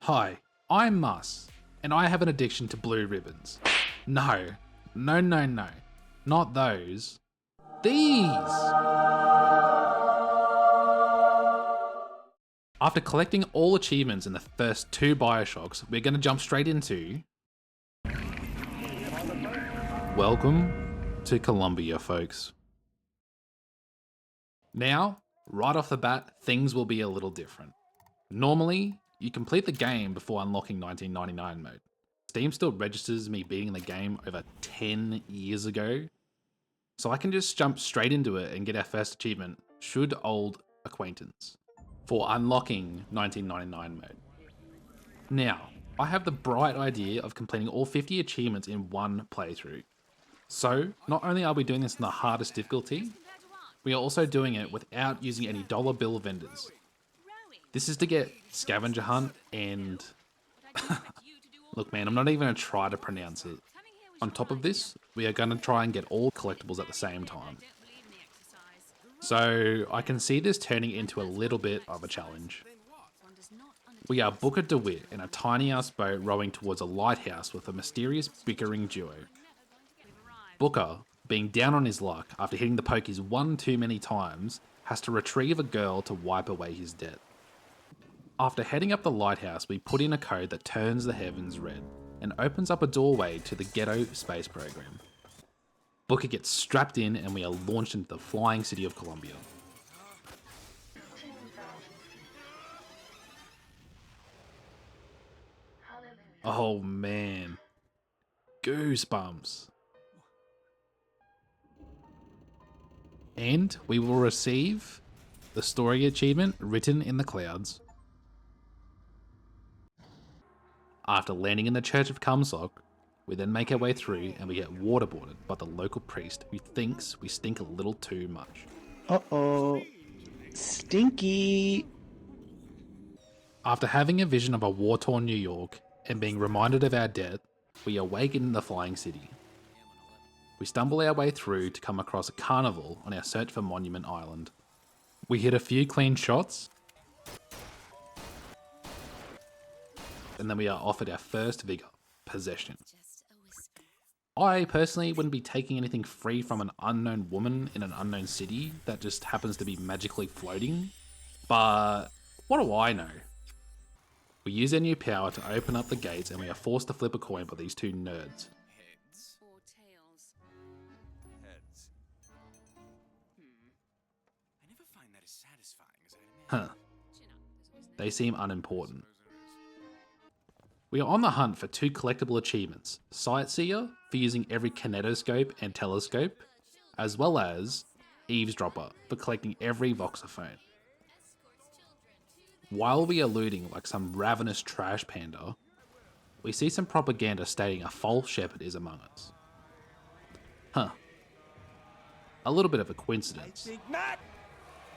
Hi, I'm Mus, and I have an addiction to blue ribbons. No, not those. These! After collecting all achievements in the first 2 Bioshocks, we're going to jump straight into... Welcome to Columbia, folks. Now, right off the bat, things will be a little different. Normally, you complete the game before unlocking 1999 mode. Steam still registers me beating the game over 10 years ago, so I can just jump straight into it and get our first achievement, Should Old Acquaintance, for unlocking 1999 mode. Now, I have the bright idea of completing all 50 achievements in one playthrough. So, not only are we doing this in the hardest difficulty, we are also doing it without using any dollar bill vendors. This is to get Scavenger Hunt and... Look man, I'm not even going to try to pronounce it. On top of this, we are going to try and get all collectibles at the same time. So I can see this turning into a little bit of a challenge. We are Booker DeWitt in a tiny ass boat rowing towards a lighthouse with a mysterious bickering duo. Booker, being down on his luck after hitting the pokies one too many times, has to retrieve a girl to wipe away his debt. After heading up the lighthouse, we put in a code that turns the heavens red and opens up a doorway to the ghetto space program. Booker gets strapped in and we are launched into the flying city of Columbia. Oh man, goosebumps. And we will receive the story achievement, Written in the Clouds. After landing in the Church of Cumsock, we then make our way through and we get waterboarded by the local priest who thinks we stink a little too much. Uh-oh. Stinky. After having a vision of a war-torn New York and being reminded of our debt, we awaken in the flying city. We stumble our way through to come across a carnival on our search for Monument Island. We hit a few clean shots, and then we are offered our first vigor, Possession. I personally wouldn't be taking anything free from an unknown woman in an unknown city that just happens to be magically floating, but what do I know? We use our new power to open up the gates and we are forced to flip a coin by these two nerds. Heads or tails? Heads. I never find that as satisfying as I'd imagine. They seem unimportant. We are on the hunt for 2 collectible achievements, Sightseer for using every kinetoscope and telescope, as well as Eavesdropper for collecting every voxophone. While we are looting like some ravenous trash panda, we see some propaganda stating a false shepherd is among us. A little bit of a coincidence.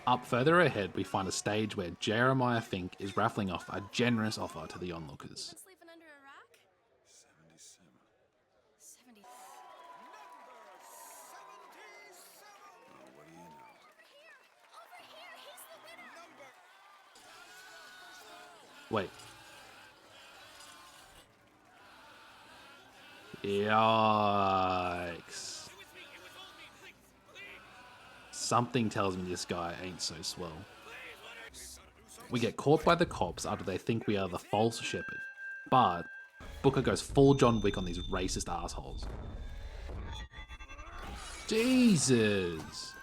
Up further ahead, we find a stage where Jeremiah Fink is raffling off a generous offer to the onlookers. Sleeping under a rock? 77. 70. Oh, what do you know? Over here, he's the winner. Wait. Yikes. Something tells me this guy ain't so swell. We get caught by the cops after they think we are the false shepherd, but Booker goes full John Wick on these racist assholes. Jesus!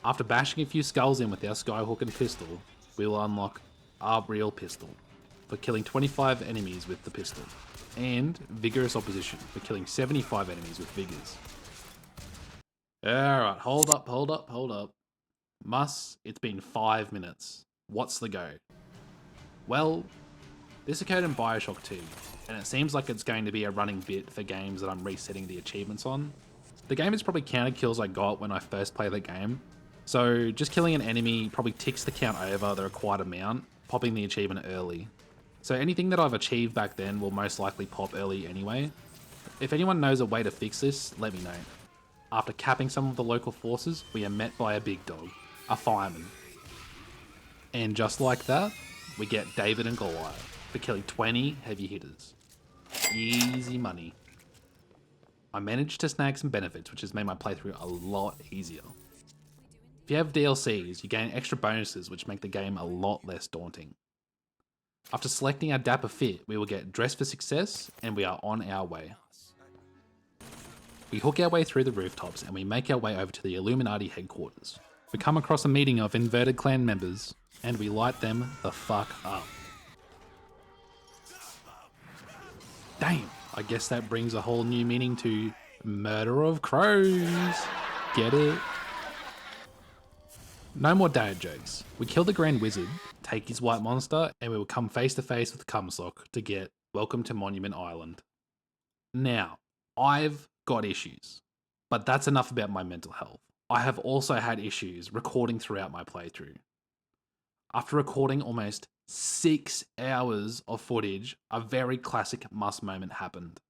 After bashing a few skulls in with our Skyhook and pistol, we will unlock our real pistol for killing 25 enemies with the pistol, and Vigorous Opposition for killing 75 enemies with Vigors. Alright, hold up. Mus, it's been 5 minutes. What's the go? Well, this occurred in Bioshock 2, and it seems like it's going to be a running bit for games that I'm resetting the achievements on. The game is probably counted kills I got when I first played the game, so just killing an enemy probably ticks the count over the required amount, popping the achievement early. So anything that I've achieved back then will most likely pop early anyway. If anyone knows a way to fix this, let me know. After capping some of the local forces, we are met by a big dog, a fireman. And just like that, we get David and Goliath for killing 20 heavy hitters. Easy money. I managed to snag some benefits, which has made my playthrough a lot easier. If you have DLCs, you gain extra bonuses which make the game a lot less daunting. After selecting our dapper fit, we will get dressed for success and we are on our way. We hook our way through the rooftops and we make our way over to the Illuminati headquarters. We come across a meeting of inverted clan members and we light them the fuck up. Damn, I guess that brings a whole new meaning to murder of crows. Get it? No more dad jokes. We kill the Grand Wizard, take his white monster, and we will come face to face with Cumsock to get Welcome to Monument Island. Now, I've got issues, but that's enough about my mental health. I have also had issues recording throughout my playthrough. After recording almost 6 hours of footage, a very classic Mus moment happened.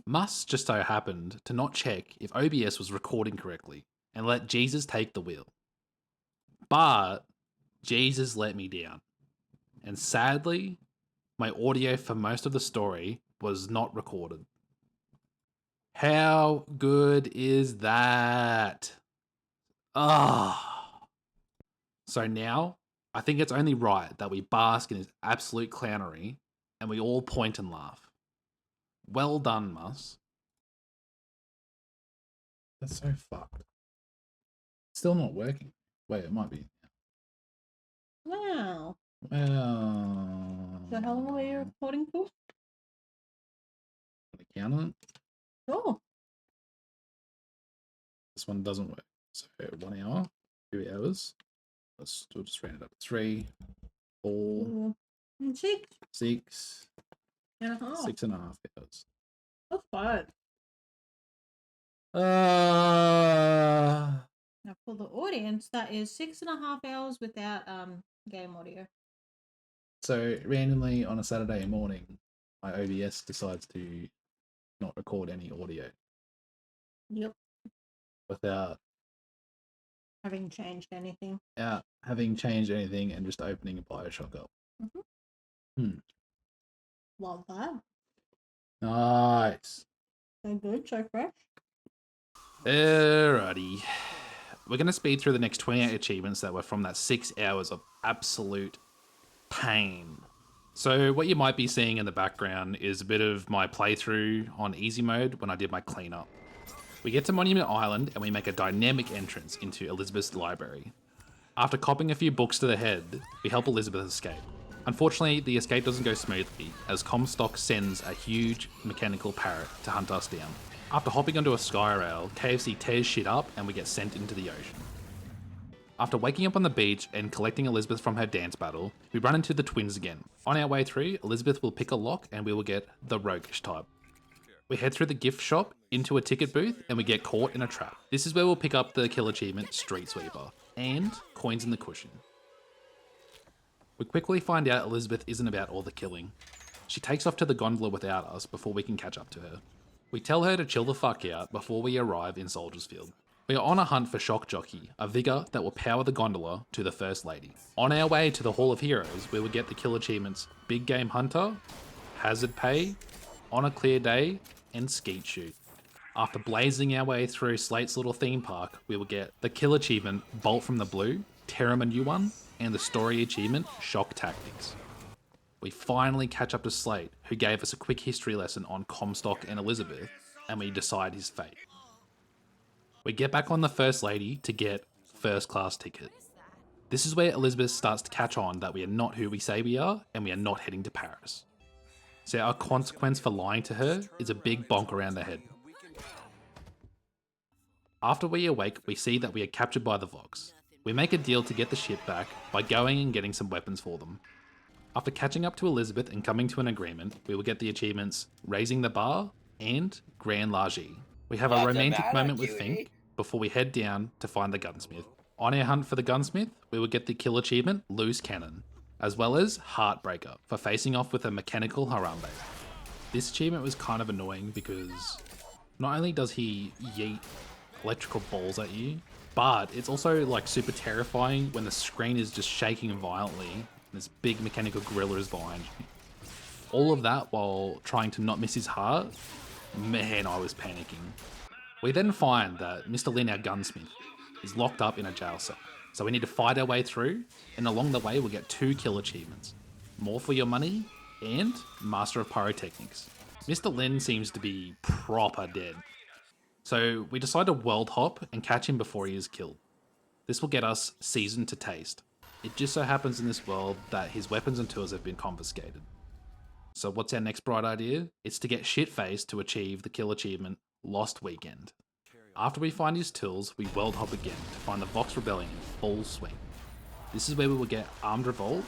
Mus just so happened to not check if OBS was recording correctly and let Jesus take the wheel. But Jesus let me down. And sadly, my audio for most of the story was not recorded. How good is that? Ah. So now, I think it's only right that we bask in his absolute clownery and we all point and laugh. Well done, Mus. That's so fucked. Still not working. Wait, it might be. Wow. Well, So how long were you recording for? count it. Oh. This one doesn't work. So 1 hour, 2 hours. We'll just round it up. 3, 4, And 6 6, and a half. 6.5 hours. That's fine. Now for the audience, that is 6.5 hours without game audio. So randomly on a Saturday morning, my OBS decides to not record any audio Yep. without Having changed anything. having changed anything and just opening a Bioshock up. Love that. Nice. So good, so fresh. Alrighty. We're going to speed through the next 28 achievements that were from that 6 hours of absolute pain. So what you might be seeing in the background is a bit of my playthrough on easy mode when I did my cleanup. We get to Monument Island and we make a dynamic entrance into Elizabeth's library. After copping a few books to the head, we help Elizabeth escape. Unfortunately, the escape doesn't go smoothly, as Comstock sends a huge mechanical parrot to hunt us down. After hopping onto a sky rail, KFC tears shit up and we get sent into the ocean. After waking up on the beach and collecting Elizabeth from her dance battle, we run into the twins again. On our way through, Elizabeth will pick a lock and we will get the roguish type. We head through the gift shop into a ticket booth and we get caught in a trap. This is where we'll pick up the kill achievement Street Sweeper and coins in the cushion. We quickly find out Elizabeth isn't about all the killing. She takes off to the gondola without us before we can catch up to her. We tell her to chill the fuck out before we arrive in Soldier's Field. We are on a hunt for Shock Jockey, a vigor that will power the gondola to the First Lady. On our way to the Hall of Heroes, we will get the kill achievements Big Game Hunter, Hazard Pay, On a Clear Day, and Skeet Shoot. After blazing our way through Slate's little theme park, we will get the kill achievement Bolt from the Blue, Tear 'em a New One, and the story achievement Shock Tactics. We finally catch up to Slate, who gave us a quick history lesson on Comstock and Elizabeth, and we decide his fate. We get back on the First Lady to get first class ticket. This is where Elizabeth starts to catch on that we are not who we say we are, and we are not heading to Paris. So our consequence for lying to her is a big bonk around the head. After we awake, we see that we are captured by the Vox. We make a deal to get the ship back by going and getting some weapons for them. After catching up to Elizabeth and coming to an agreement, we will get the achievements Raising the Bar and Grand Largee. We have a romantic moment with Fink before we head down to find the gunsmith. On our hunt for the gunsmith, we will get the kill achievement Loose Cannon, as well as Heartbreaker for facing off with a mechanical Harambe. This achievement was kind of annoying because not only does he yeet electrical balls at you, but it's also like super terrifying when the screen is just shaking violently and this big mechanical gorilla is behind you. All of that while trying to not miss his heart. Man, I was panicking. We then find that Mr. Lin, our gunsmith, is locked up in a jail cell. So we need to fight our way through, and along the way we'll get 2 kill achievements. More for your money, and Master of Pyrotechnics. Mr. Lin seems to be proper dead. So we decide to world hop and catch him before he is killed. This will get us Season to Taste. It just so happens in this world that his weapons and tools have been confiscated. So what's our next bright idea? It's to get shit-faced to achieve the kill achievement, Lost Weekend. After we find his tools, we world hop again to find the Vox Rebellion in full swing. This is where we will get Armed Revolt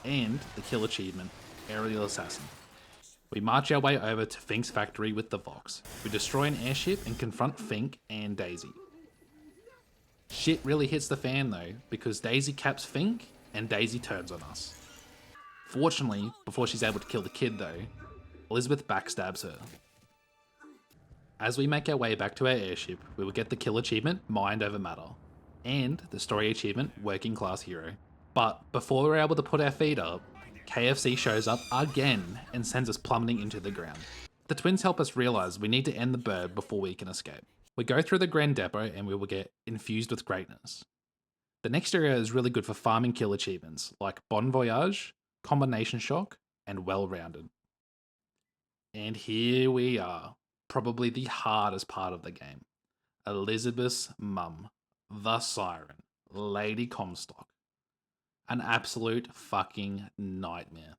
and the kill achievement, Aerial Assassin. We march our way over to Fink's factory with the Vox. We destroy an airship and confront Fink and Daisy. Shit really hits the fan though, because Daisy caps Fink and Daisy turns on us. Fortunately, before she's able to kill the kid though, Elizabeth backstabs her. As we make our way back to our airship, we will get the kill achievement, Mind Over Matter, and the story achievement, Working Class Hero. But before we're able to put our feet up, KFC shows up again and sends us plummeting into the ground. The twins help us realise we need to end the bird before we can escape. We go through the Grand Depot and we will get infused with greatness. The next area is really good for farming kill achievements like Bon Voyage, Combination Shock, and Well-Rounded. And here we are, probably the hardest part of the game. Elizabeth's mum, the Siren, Lady Comstock. An absolute fucking nightmare.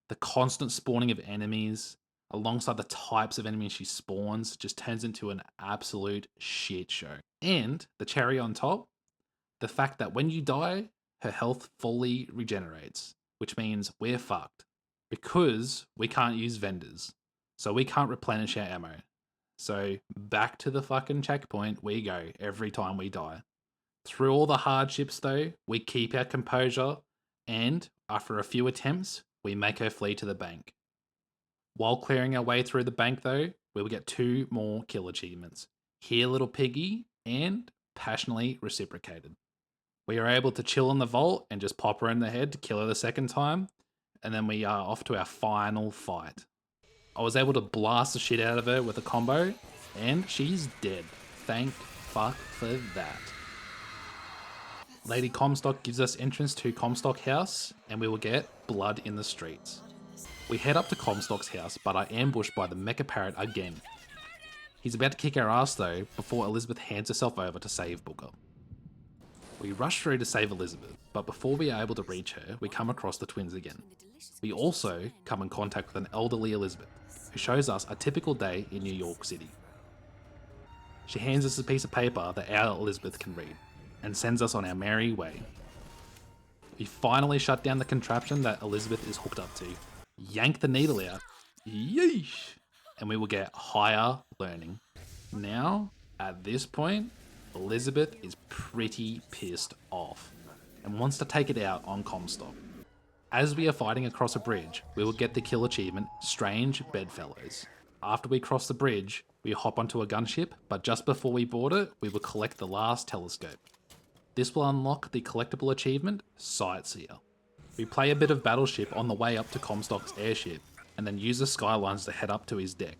The constant spawning of enemies, alongside the types of enemies she spawns, just turns into an absolute shit show. And the cherry on top, the fact that when you die, her health fully regenerates, which means we're fucked. Because we can't use vendors, so we can't replenish our ammo. So back to the fucking checkpoint we go every time we die. Through all the hardships though, we keep our composure, and after a few attempts, we make her flee to the bank. While clearing our way through the bank though, we will get 2 more kill achievements. Here Little Piggy, and Passionately Reciprocated. We are able to chill in the vault and just pop her in the head to kill her the second time, and then we are off to our final fight. I was able to blast the shit out of her with a combo, and she's dead. Thank fuck for that. Lady Comstock gives us entrance to Comstock House, and we will get Blood in the Streets. We head up to Comstock's house, but are ambushed by the Mecha Parrot again. He's about to kick our ass though, before Elizabeth hands herself over to save Booker. We rush through to save Elizabeth, but before we are able to reach her, we come across the twins again. We also come in contact with an elderly Elizabeth, who shows us a typical day in New York City. She hands us a piece of paper that our Elizabeth can read, and sends us on our merry way. We finally shut down the contraption that Elizabeth is hooked up to, yank the needle out, yeesh, and we will get higher learning. Now, at this point, Elizabeth is pretty pissed off, and wants to take it out on Comstock. As we are fighting across a bridge, we will get the kill achievement, Strange Bedfellows. After we cross the bridge, we hop onto a gunship, but just before we board it, we will collect the last telescope. This will unlock the collectible achievement, Sightseer. We play a bit of Battleship on the way up to Comstock's airship, and then use the skylines to head up to his deck.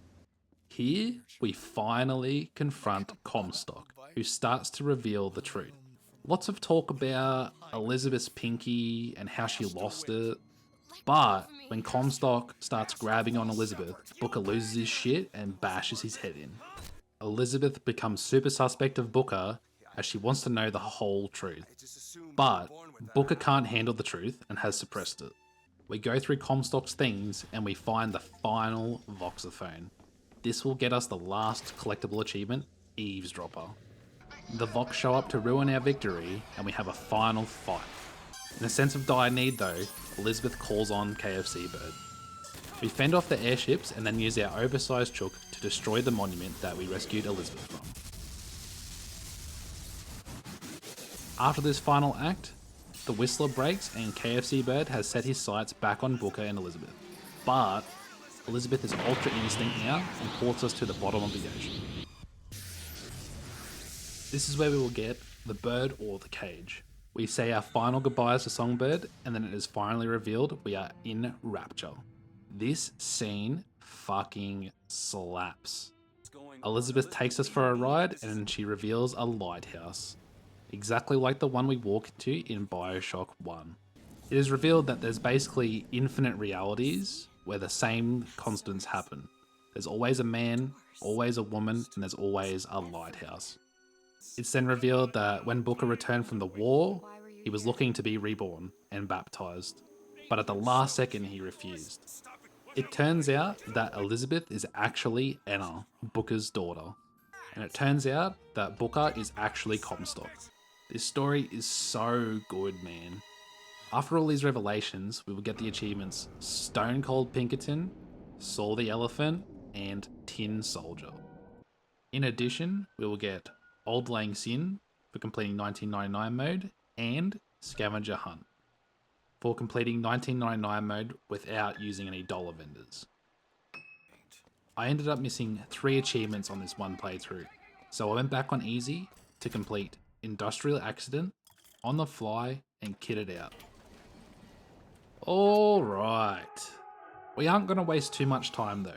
Here, we finally confront Comstock, who starts to reveal the truth. Lots of talk about Elizabeth's pinky and how she lost it, but when Comstock starts grabbing on Elizabeth, Booker loses his shit and bashes his head in. Elizabeth becomes super suspect of Booker, as she wants to know the whole truth. But Booker can't handle the truth and has suppressed it. We go through Comstock's things and we find the final Voxophone. This will get us the last collectible achievement, Eavesdropper. The Vox show up to ruin our victory and we have a final fight. In a sense of dire need though, Elizabeth calls on KFC Bird. We fend off the airships and then use our oversized chook to destroy the monument that we rescued Elizabeth from. After this final act, the Whistler breaks and KFC Bird has set his sights back on Booker and Elizabeth. But Elizabeth is ultra instinct now and ports us to the bottom of the ocean. This is where we will get the bird or the cage. We say our final goodbyes to Songbird, and then it is finally revealed we are in Rapture. This scene fucking slaps. Elizabeth takes us for a ride and she reveals a lighthouse, exactly like the one we walk into in Bioshock 1. It is revealed that there's basically infinite realities where the same constants happen. There's always a man, always a woman, and there's always a lighthouse. It's then revealed that when Booker returned from the war, he was looking to be reborn and baptized, but at the last second he refused. It turns out that Elizabeth is actually Anna, Booker's daughter, and it turns out that Booker is actually Comstock. This story is so good, man. After all these revelations, we will get the achievements Stone Cold Pinkerton, Saw the Elephant, and Tin Soldier. In addition, we will get Old Lang Syne for completing 1999 mode and Scavenger Hunt for completing 1999 mode without using any dollar vendors. I ended up missing 3 achievements on this one playthrough, so I went back on easy to complete Industrial Accident, On the Fly, and Kit It Out. Alright, we aren't going to waste too much time though,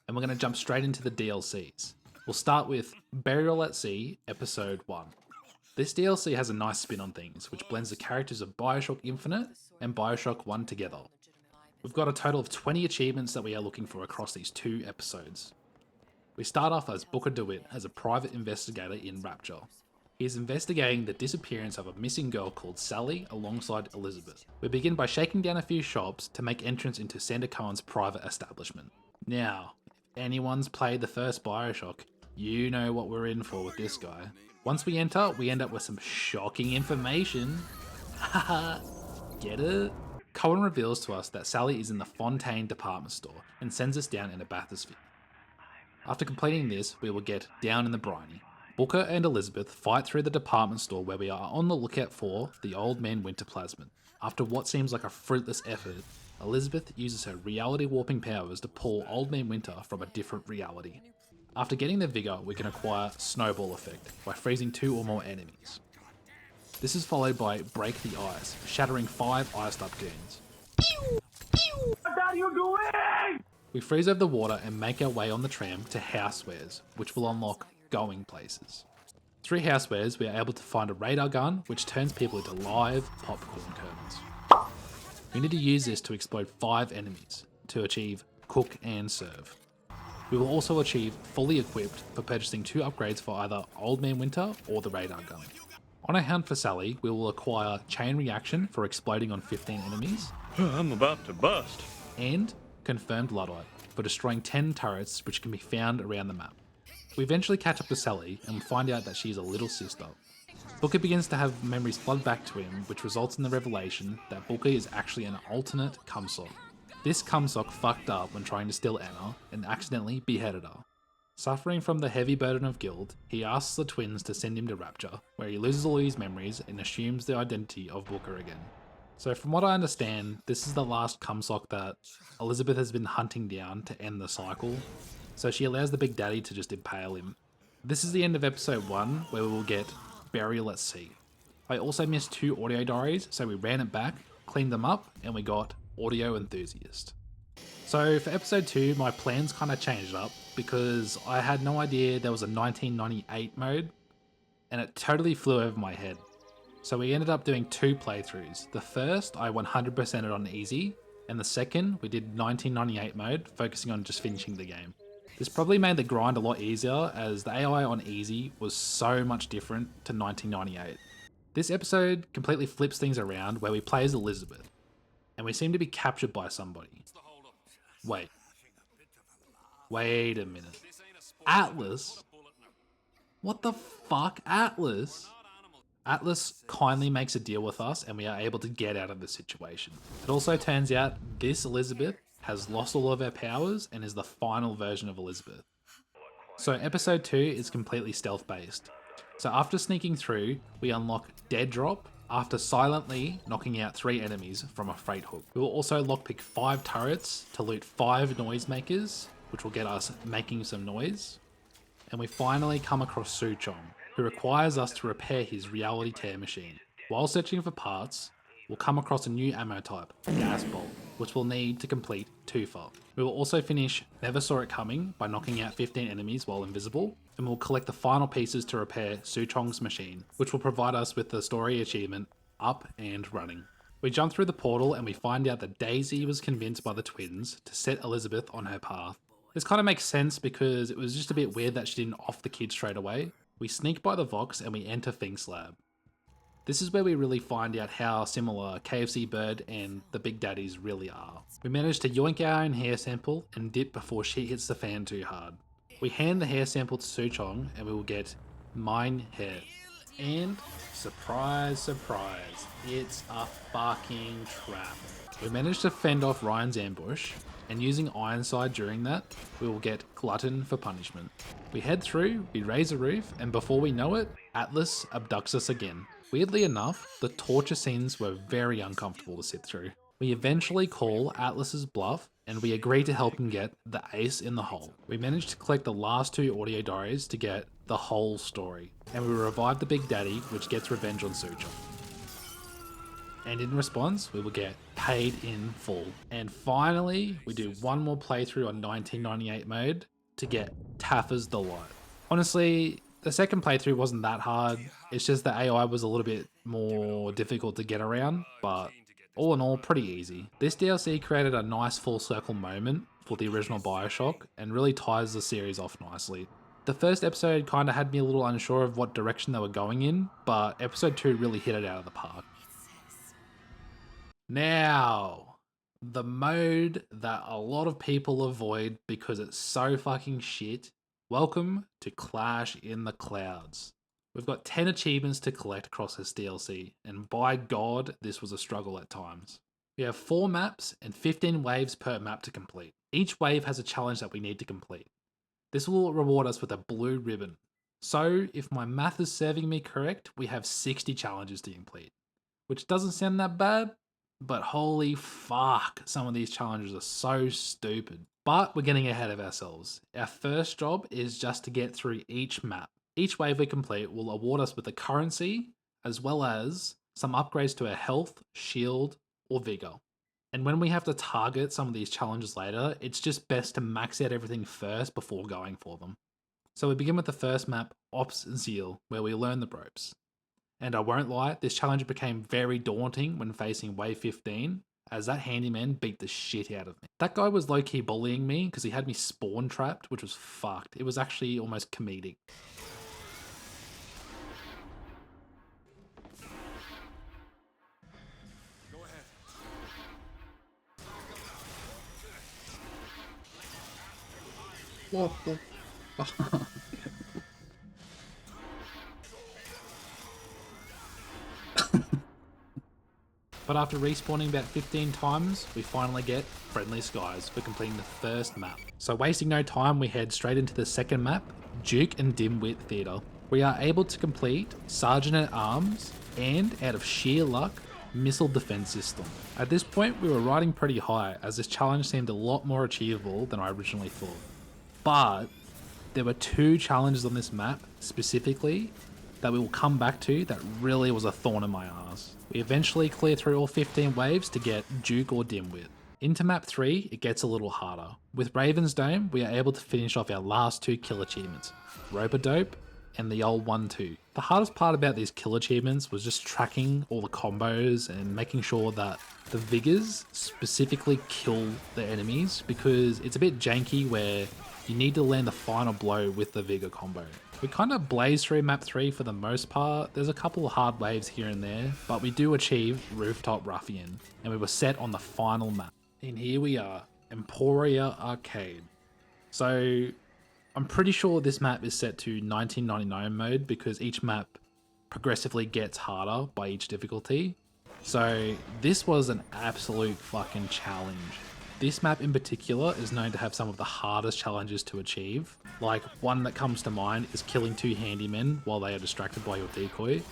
and we're going to jump straight into the DLCs. We'll start with Burial at Sea, Episode 1. This DLC has a nice spin on things, which blends the characters of Bioshock Infinite and Bioshock 1 together. We've got a total of 20 achievements that we are looking for across these 2 episodes. We start off as Booker DeWitt as a private investigator in Rapture. He is investigating the disappearance of a missing girl called Sally alongside Elizabeth. We begin by shaking down a few shops to make entrance into Sander Cohen's private establishment. Now, if anyone's played the first Bioshock, you know what we're in for with this guy. Once we enter, we end up with some shocking information. Haha, get it? Cohen reveals to us that Sally is in the Fontaine department store and sends us down in a bathysphere. After completing this, we will get down in the briny. Booker and Elizabeth fight through the department store where we are on the lookout for the Old Man Winter plasmid. After what seems like a fruitless effort, Elizabeth uses her reality warping powers to pull Old Man Winter from a different reality. After getting the Vigor, we can acquire Snowball Effect by freezing 2 or more enemies. This is followed by Break the Ice, shattering 5 iced up goons. What are you doing? We freeze over the water and make our way on the tram to Housewares, which will unlock going places. Through Housewares, we are able to find a radar gun, which turns people into live popcorn kernels. We need to use this to explode 5 enemies to achieve Cook and Serve. We will also achieve Fully Equipped for purchasing 2 upgrades for either Old Man Winter or the radar gun. On a hunt for Sally, we will acquire Chain Reaction for exploding on 15 enemies. I'm about to bust. And Confirmed Luddite for destroying 10 turrets which can be found around the map. We eventually catch up to Sally and find out that she's a little sister. Booker begins to have memories flood back to him, which results in the revelation that Booker is actually an alternate Comstock. This Comstock fucked up when trying to steal Anna and accidentally beheaded her. Suffering from the heavy burden of guilt, he asks the twins to send him to Rapture, where he loses all his memories and assumes the identity of Booker again. So from what I understand, this is the last Comstock that Elizabeth has been hunting down to end the cycle, so she allows the Big Daddy to just impale him. This is the end of episode 1, where we will get Burial at Sea. I also missed 2 audio diaries, so we ran it back, cleaned them up, and we got Audio Enthusiast. So for episode 2, my plans kind of changed up because I had no idea there was a 1998 mode, and it totally flew over my head. So we ended up doing 2 playthroughs. The first, I 100%ed on easy, and the second, we did 1998 mode, focusing on just finishing the game. This probably made the grind a lot easier, as the AI on easy was so much different to 1998. This episode completely flips things around where we play as Elizabeth, and we seem to be captured by somebody. Wait a minute. Atlas? What the fuck, Atlas? Atlas kindly makes a deal with us and we are able to get out of the situation. It also turns out this Elizabeth has lost all of her powers and is the final version of Elizabeth. So episode 2 is completely stealth based. So after sneaking through, we unlock Dead Drop, after silently knocking out 3 enemies from a freight hook. We will also lockpick 5 turrets to loot 5 noisemakers, which will get us making some noise. And we finally come across Suchong, who requires us to repair his reality tear machine. While searching for parts, we'll come across a new ammo type, Gas Bolt, which we'll need to complete Tufa. We will also finish Never Saw It Coming by knocking out 15 enemies while invisible, and we'll collect the final pieces to repair Suchong's machine, which will provide us with the story achievement, Up and Running. We jump through the portal and we find out that Daisy was convinced by the twins to set Elizabeth on her path. This kind of makes sense because it was just a bit weird that she didn't off the kid straight away. We sneak by the Vox and we enter Fink's lab. This is where we really find out how similar KFC Bird and the Big Daddies really are. We manage to yoink our own hair sample and dip before shit hits the fan too hard. We hand the hair sample to Suchong and we will get mine hair. And surprise, surprise, it's a fucking trap. We managed to fend off Ryan's ambush, and using Ironside during that, we will get Glutton for punishment. We head through, we raise a roof, and before we know it, Atlas abducts us again. Weirdly enough, the torture scenes were very uncomfortable to sit through. We eventually call Atlas's bluff, and we agree to help him get the ace in the hole. We managed to collect the last 2 audio diaries to get the whole story, and we revive the Big Daddy, which gets revenge on Suchong. And in response, we will get paid in full. And finally, we do one more playthrough on 1998 mode to get Taffa's Delight. Honestly, the second playthrough wasn't that hard. It's just the AI was a little bit more difficult to get around, but all in all, pretty easy. This DLC created a nice full circle moment for the original Bioshock and really ties the series off nicely. The first episode kind of had me a little unsure of what direction they were going in, but episode 2 really hit it out of the park. Now, the mode that a lot of people avoid because it's so fucking shit. Welcome to Clash in the Clouds. We've got 10 achievements to collect across this DLC, and by God, this was a struggle at times. We have 4 maps and 15 waves per map to complete. Each wave has a challenge that we need to complete. This will reward us with a blue ribbon. So, if my math is serving me correct, we have 60 challenges to complete. Which doesn't sound that bad, but holy fuck, some of these challenges are so stupid. But we're getting ahead of ourselves. Our first job is just to get through each map. Each wave we complete will award us with a currency, as well as some upgrades to our health, shield, or vigor. And when we have to target some of these challenges later, it's just best to max out everything first before going for them. So we begin with the first map, Ops Zeal, where we learn the ropes. And I won't lie, this challenge became very daunting when facing wave 15, as that handyman beat the shit out of me. That guy was low-key bullying me because he had me spawn trapped, which was fucked. It was actually almost comedic. Go ahead. What the But after respawning about 15 times, we finally get Friendly Skies for completing the first map. So wasting no time, we head straight into the second map, Duke and Dimwit Theatre. We are able to complete Sergeant at Arms and, out of sheer luck, Missile Defense System. At this point, we were riding pretty high as this challenge seemed a lot more achievable than I originally thought. But there were 2 challenges on this map specifically that we will come back to that really was a thorn in my ass. We eventually clear through all 15 waves to get Duke or Dimwit. Into map 3, it gets a little harder. With Raven's Dome, we are able to finish off our last 2 kill achievements, Rope-a-Dope and the old 1-2. The hardest part about these kill achievements was just tracking all the combos and making sure that the Vigors specifically kill the enemies, because it's a bit janky where you need to land the final blow with the Vigor combo. We kind of blaze through map 3 for the most part. There's a couple of hard waves here and there, but we do achieve Rooftop Ruffian, and we were set on the final map. And here we are, Emporia Arcade. So I'm pretty sure this map is set to 1999 mode because each map progressively gets harder by each difficulty. So this was an absolute fucking challenge. This map in particular is known to have some of the hardest challenges to achieve. Like, one that comes to mind is killing 2 handymen while they are distracted by your decoy,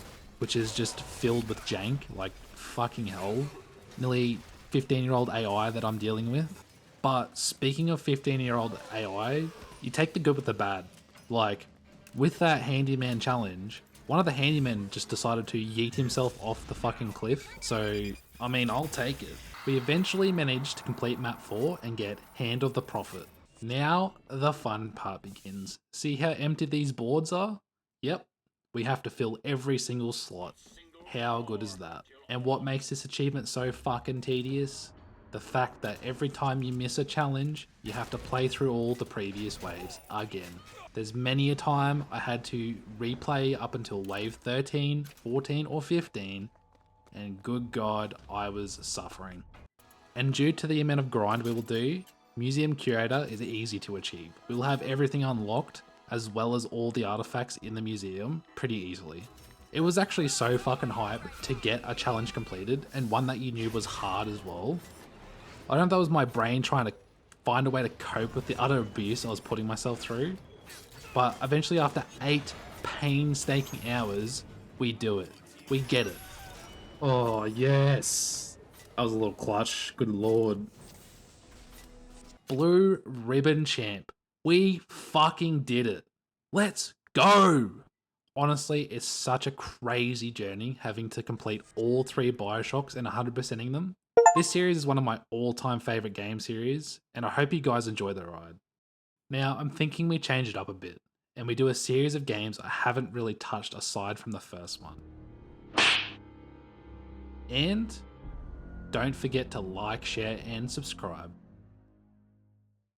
which is just filled with jank, like fucking hell. Nearly 15-year-old AI that I'm dealing with. But speaking of 15-year-old AI, you take the good with the bad. Like, with that handyman challenge, one of the handymen just decided to yeet himself off the fucking cliff, so, I mean, I'll take it. We eventually managed to complete map 4 and get Hand of the Prophet. Now, the fun part begins. See how empty these boards are? Yep, we have to fill every single slot. How good is that? And what makes this achievement so fucking tedious? The fact that every time you miss a challenge, you have to play through all the previous waves again. There's many a time I had to replay up until wave 13, 14 or 15, and good God, I was suffering. And due to the amount of grind we will do, Museum Curator is easy to achieve. We'll have everything unlocked, as well as all the artifacts in the museum, pretty easily. It was actually so fucking hype to get a challenge completed, and one that you knew was hard as well. I don't know if that was my brain trying to find a way to cope with the utter abuse I was putting myself through, but eventually after 8 painstaking hours, we do it. We get it. Oh, yes. That was a little clutch. Good lord. Blue Ribbon Champ. We fucking did it. Let's go. Honestly, it's such a crazy journey having to complete all 3 Bioshocks and 100%ing them. This series is one of my all-time favourite game series, and I hope you guys enjoy the ride. Now, I'm thinking we change it up a bit, and we do a series of games I haven't really touched aside from the first one. And don't forget to like, share, and subscribe.